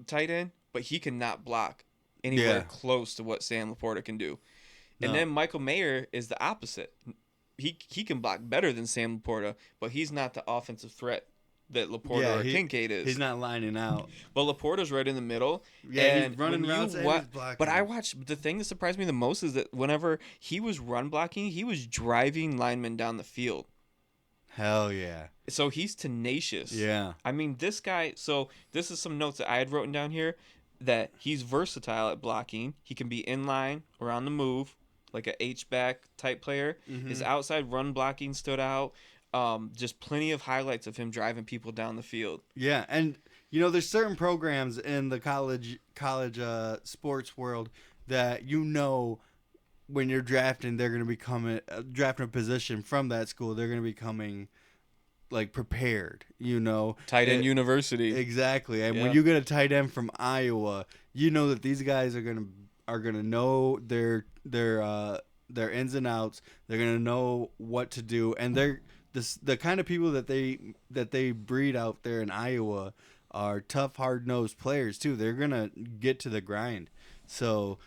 tight end, but he cannot block anywhere close to what Sam Laporta can do. And then Michael Mayer is the opposite. He can block better than Sam Laporta, but he's not the offensive threat that Laporta or Kincaid is. He's not lining out. But Laporta's right in the middle. Yeah, and he's running routes and he's blocking. But I watched, the thing that surprised me the most is that whenever he was run blocking, he was driving linemen down the field. Hell yeah. So he's tenacious. Yeah. I mean, this guy, so this is some notes that I had written down here, that he's versatile at blocking. He can be in line or on the move, like a H-back type player. Mm-hmm. His outside run blocking stood out. Just plenty of highlights of him driving people down the field. Yeah, and there's certain programs in the college sports world that when you're drafting, they're going to be drafting a position from that school. They're going to be coming like prepared, you know. Tight end university. Exactly. And Yeah. when you get a tight end from Iowa, you know that these guys are gonna know their ins and outs. They're gonna know what to do, and they're the kind of people that they breed out there in Iowa are tough, hard-nosed players too. They're gonna get to the grind. So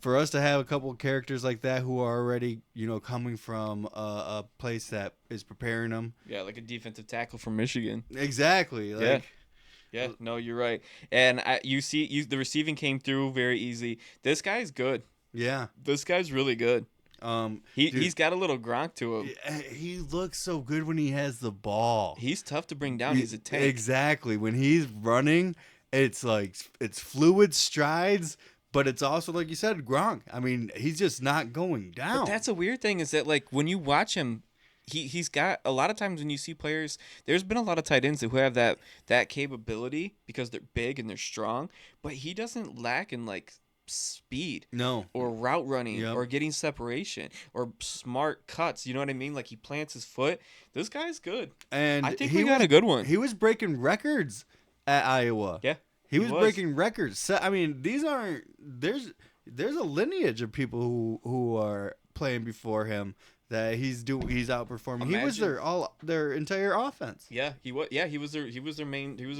for us to have a couple of characters like that who are already, you know, coming from a place that is preparing them. Yeah, like a defensive tackle from Michigan. Exactly. Like, Yeah, no, you're right. And the receiving came through very easy. This guy's good. yeah. This guy's really good. Dude, He's got a little Gronk to him. he looks so good when he has the ball. He's tough to bring down. He's a tank. Exactly. When he's running, it's like it's fluid strides, but it's also like you said, Gronk. I mean, he's just not going down. But that's a weird thing is that like when you watch him, he's got a lot of times when you see players, there's been a lot of tight ends who have that capability because they're big and they're strong, but he doesn't lack in like speed. No. Or route running, Yep. or getting separation, or smart cuts. You know what I mean? Like he plants his foot. This guy's good. And I think we got a good one. He was breaking records at Iowa. Yeah, He was breaking records. So, I mean, these aren't there's a lineage of people who are playing before him that he's outperforming. He was their entire offense. Yeah, he was. Yeah, he was their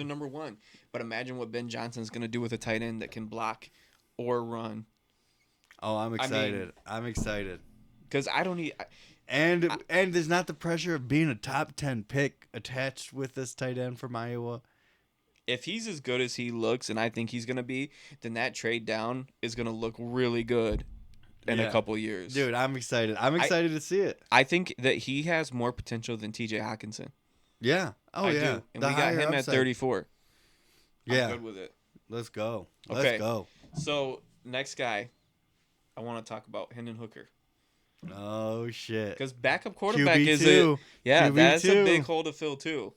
number one. But imagine what Ben Johnson's gonna do with a tight end that can block or run. Oh, I'm excited. I'm excited. Because I don't need. And there's not the pressure of being a top 10 pick attached with this tight end from Iowa. If he's as good as he looks, and I think he's gonna be, then that trade down is gonna look really good in a couple years. Dude, I'm excited. I'm excited to see it. I think that he has more potential than T.J. Hawkinson. Yeah. Oh, I yeah. do. And we got him at 34. Yeah. I'm good with it. Let's go. Okay. Let's go. So, next guy, I want to talk about Hendon Hooker. Oh, shit. Because backup quarterback QB2. is a... Yeah, that's QB2. a big hole to fill, too.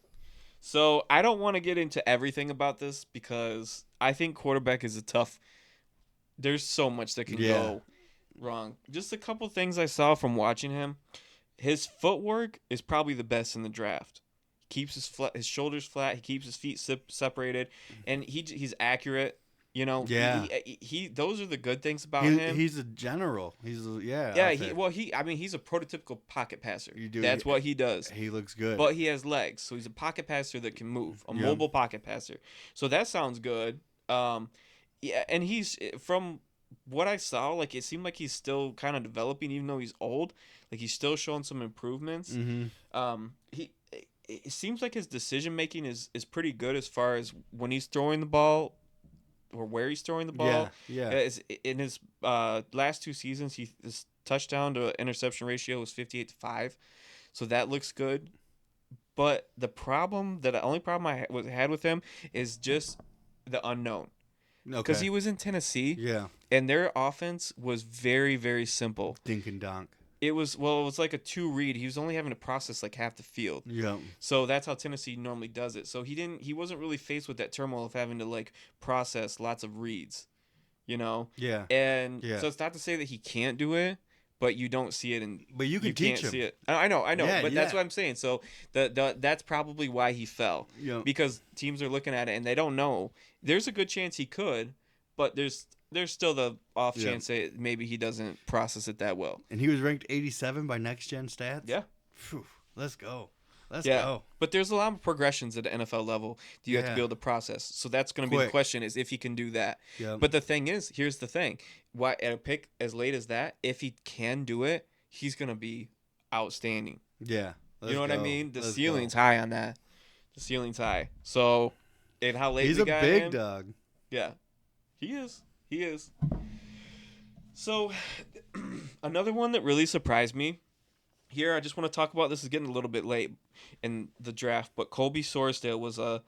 So, I don't want to get into everything about this because I think quarterback is a tough... There's so much that can go wrong. Just a couple things I saw from watching him. His footwork is probably the best in the draft. He keeps his shoulders flat. He keeps his feet separated. And he's accurate. You know, Yeah. he those are the good things about him. He's a general. He's Yeah, he's a prototypical pocket passer. That's what he does. He looks good. But he has legs, so he's a pocket passer that can move, a mobile pocket passer. So that sounds good. Yeah, and he's from what I saw, like it seemed like he's still kind of developing, even though he's old. Like he's still showing some improvements. Mm-hmm. It seems like his decision making is pretty good as far as when he's throwing the ball. Or where he's throwing the ball. Yeah. In his last two seasons, his touchdown to interception ratio was 58-5, so that looks good. But the only problem I had with him is just the unknown. Because he was in Tennessee. Yeah. And their offense was very, very simple. Dink and donk. It was like a 2-read. He was only having to process like half the field. Yeah. So that's how Tennessee normally does it. So he wasn't really faced with that turmoil of having to like process lots of reads, you know? Yeah. And so it's not to say that he can't do it, but you don't see it but you can teach him. See it. I know. Yeah, but that's what I'm saying. So that's probably why he fell. Yeah. Because teams are looking at it and they don't know. There's a good chance he could, but there's still the off chance that maybe he doesn't process it that well. And he was ranked 87 by Next Gen Stats? Yeah. Phew, let's go. Let's go. But there's a lot of progressions at the NFL level that you have to be able to process. So that's going to be the question is if he can do that. Yeah. But the thing is, here's the thing. Why at a pick as late as that, if he can do it, he's going to be outstanding. Yeah. You know what I mean? The ceiling's high on that. The ceiling's high. So, and how late he's we a got big him, dog. Yeah. He is. He is. So, another one that really surprised me here, I just want to talk about, this is getting a little bit late in the draft, but Colby Sorsdale was the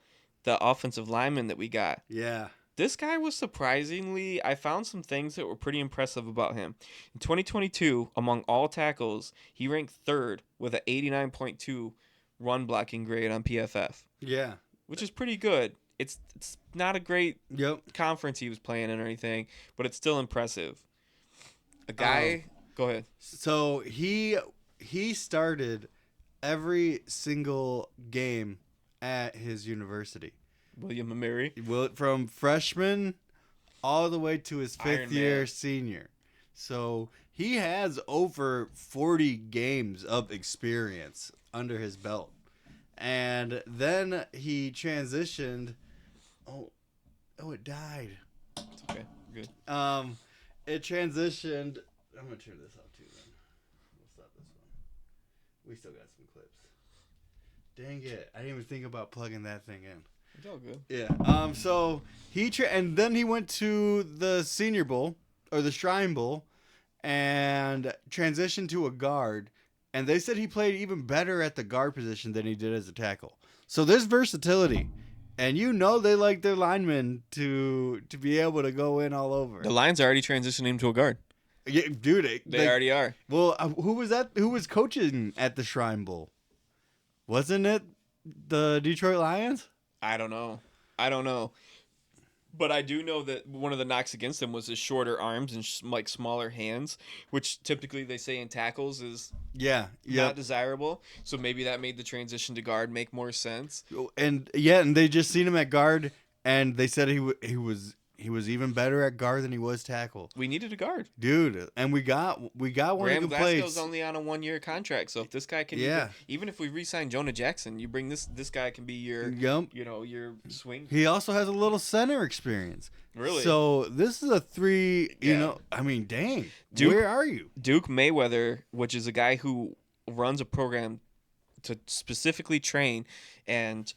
offensive lineman that we got. Yeah. This guy was surprisingly, I found some things that were pretty impressive about him. In 2022, among all tackles, he ranked third with an 89.2 run blocking grade on PFF. Yeah. Which is pretty good. It's not a great conference he was playing in or anything, but it's still impressive. A guy, go ahead. So he started every single game at his university. William and Mary. From freshman all the way to his Iron fifth year Man. senior. So he has over 40 games of experience under his belt. And then he transitioned. Oh, it died. It's okay. Good. It transitioned. I'm going to turn this off too then. We'll stop this one. We still got some clips. Dang it. I didn't even think about plugging that thing in. It's all good. Yeah. So and then he went to the Senior Bowl or the Shrine Bowl and transitioned to a guard. And they said he played even better at the guard position than he did as a tackle. So there's versatility. And they like their linemen to be able to go in all over. The Lions are already transitioning to a guard. Yeah, dude. They already are. Well, who was that? Who was coaching at the Shrine Bowl? Wasn't it the Detroit Lions? I don't know. But I do know that one of the knocks against him was his shorter arms and smaller hands, which typically they say in tackles is not desirable. So maybe that made the transition to guard make more sense. And they just seen him at guard, and they said he was even better at guard than he was tackle. We needed a guard, dude, and we got one Graham who can play. Glasgow's only on a 1-year contract, so if this guy can, even if we re-sign Jonah Jackson, you bring this guy can be your, your swing. He also has a little center experience. Really? So this is a 3. I mean, dang. Duke, where are you? Duke Mayweather, which is a guy who runs a program to specifically train and.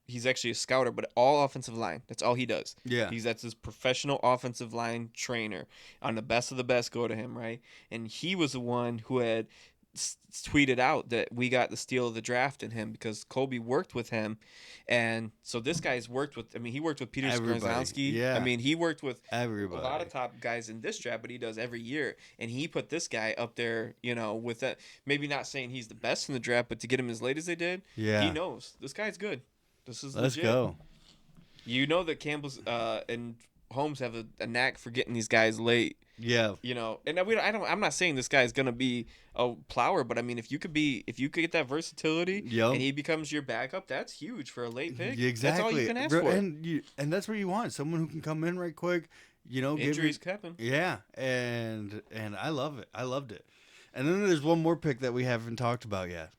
He's actually a scouter, but all offensive line. That's all he does. Yeah. That's his professional offensive line trainer. On the best of the best, go to him, right? And he was the one who had tweeted out that we got the steal of the draft in him because Kobe worked with him. And so this guy's worked with, he worked with Peter Skorzanski. Yeah. He worked with everybody. A lot of top guys in this draft, but he does every year. And he put this guy up there, with that. Maybe not saying he's the best in the draft, but to get him as late as they did, he knows. This guy's good. This is Let's legit. go. You know that Campbell's and Holmes have a knack for getting these guys late. Yeah. And I'm not saying this guy's gonna be a plower, but if you could get that versatility and he becomes your backup, that's huge for a late pick. Exactly. That's all you can ask for. And that's what you want. Someone who can come in right quick. Injuries happen. Yeah, and I love it. I loved it. And then there's one more pick that we haven't talked about yet.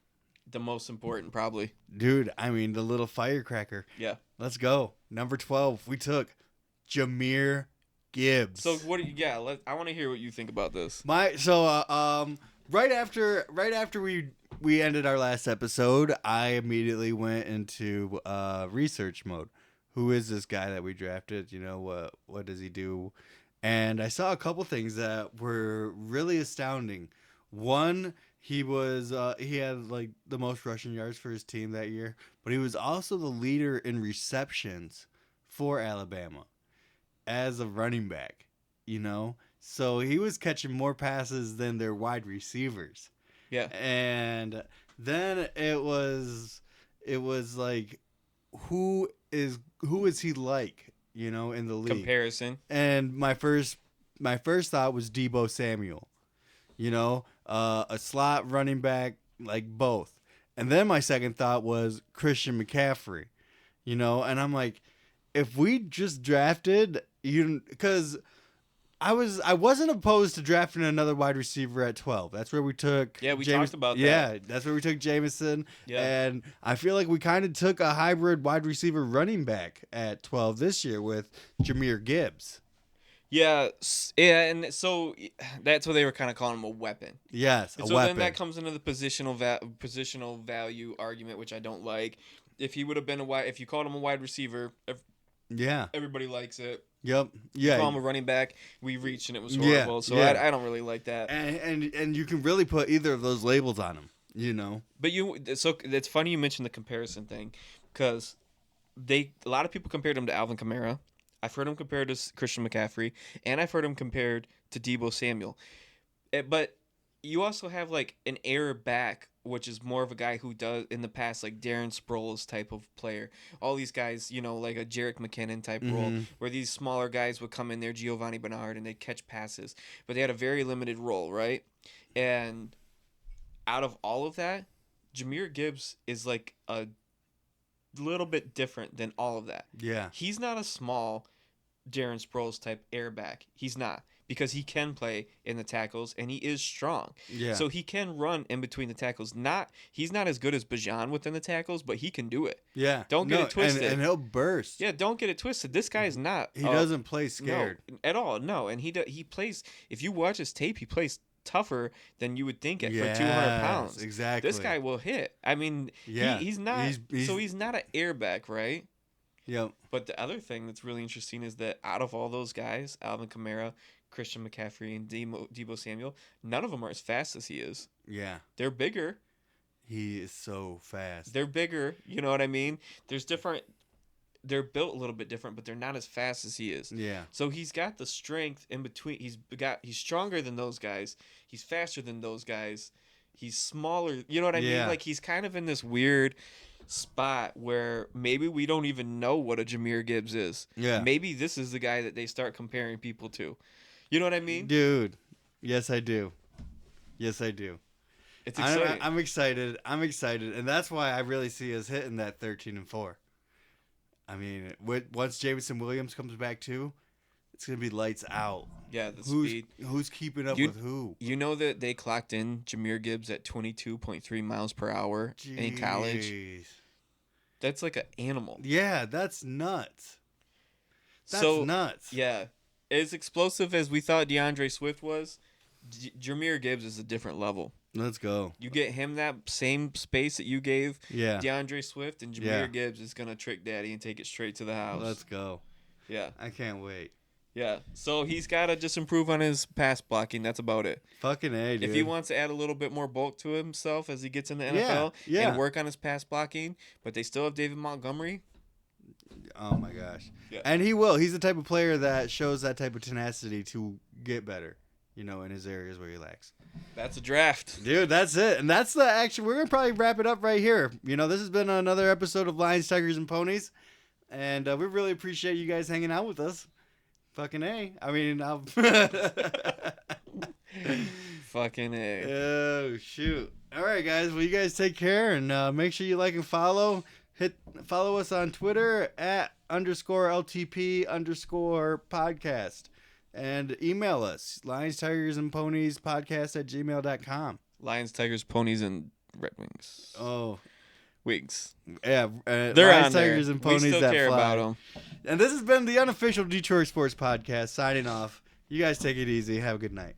The most important, probably. Dude, the little firecracker. Yeah. Let's go. Number 12, we took Jahmyr Gibbs. So I want to hear what you think about this. Right after we ended our last episode, I immediately went into research mode. Who is this guy that we drafted? What does he do? And I saw a couple things that were really astounding. One, he had like the most rushing yards for his team that year, but he was also the leader in receptions for Alabama as a running back, So he was catching more passes than their wide receivers. Yeah. And then it was like, who is he like, in the league? Comparison. And my first thought was Deebo Samuel. A slot running back, like both. And then my second thought was Christian McCaffrey, and I'm like, if we just drafted, because I wasn't opposed to drafting another wide receiver at 12. That's where we took. Yeah, we talked about that. Yeah, that's where we took Jameson. Yeah. And I feel like we kind of took a hybrid wide receiver running back at 12 this year with Jahmyr Gibbs. Yeah, and so that's what they were kind of calling him, a weapon. Yes, a weapon. So then that comes into the positional value argument, which I don't like. If he would have been if you called him a wide receiver, everybody likes it. Yep. Yeah. You call him a running back, we reached and it was horrible. Yeah. So I don't really like that. And you can really put either of those labels on him, But so it's funny you mentioned the comparison thing, because a lot of people compared him to Alvin Kamara. I've heard him compared to Christian McCaffrey, and I've heard him compared to Deebo Samuel. But you also have like an air back, which is more of a guy who does in the past, like Darren Sproles type of player. All these guys, like a Jerick McKinnon type role, where these smaller guys would come in there, Giovanni Bernard, and they'd catch passes. But they had a very limited role, right? And out of all of that, Jahmyr Gibbs is like a little bit different than all of that. Yeah. He's not a small Darren Sproles type airback. He's not. Because he can play in the tackles and he is strong. Yeah. So he can run in between the tackles. He's not as good as Bajan within the tackles, but he can do it. Yeah. Don't get it twisted. And he'll burst. Yeah, don't get it twisted. This guy is not. He doesn't play scared. No, at all. No, and he plays. If you watch his tape, he plays tougher than you would think for 200 pounds. Exactly. This guy will hit. I mean, he's not. He's not an airback, right? Yep. But the other thing that's really interesting is that out of all those guys, Alvin Kamara, Christian McCaffrey, and Deebo Samuel, none of them are as fast as he is. Yeah. They're bigger. He is so fast. They're bigger. You know what I mean? There's different. They're built a little bit different, but they're not as fast as he is. Yeah. So he's got the strength in between. He's stronger than those guys. He's faster than those guys. He's smaller. You know what I mean? Like he's kind of in this weird spot where maybe we don't even know what a Jahmyr Gibbs is. Yeah. Maybe this is the guy that they start comparing people to. You know what I mean? Dude. Yes, I do. It's exciting. I'm excited. And that's why I really see us hitting that 13-4. I mean, once Jameson Williams comes back too, it's going to be lights out. Yeah, the speed. Who's keeping up with who? You know that they clocked in Jahmyr Gibbs at 22.3 miles per hour in college? That's like an animal. Yeah, that's nuts. Nuts. Yeah. As explosive as we thought DeAndre Swift was, Jahmyr Gibbs is a different level. Let's go. You get him that same space that you gave DeAndre Swift, and Jahmyr Gibbs is going to trick daddy and take it straight to the house. Let's go. Yeah. I can't wait. Yeah. So he's got to just improve on his pass blocking. That's about it. Fucking A, dude. If he wants to add a little bit more bulk to himself as he gets in the NFL and work on his pass blocking, but they still have David Montgomery. Oh, my gosh. Yeah. And he will. He's the type of player that shows that type of tenacity to get better, in his areas where he lacks. That's a draft. Dude, that's it. And that's the action. We're going to probably wrap it up right here. This has been another episode of Lions, Tigers, and Ponies. And we really appreciate you guys hanging out with us. Fucking A. I mean, Fucking A. Oh, shoot. All right, guys. Well, you guys take care. And make sure you like and follow. Follow us on Twitter at _LTP_podcast. And email us, Lions, Tigers, and Ponies podcast@gmail.com. Lions, Tigers, Ponies, and Red Wings. Oh. Wings. Yeah. They're Lions, on there. Tigers, and Ponies we still that care fly. about them. And this has been the Unofficial Detroit Sports Podcast, signing off. You guys take it easy. Have a good night.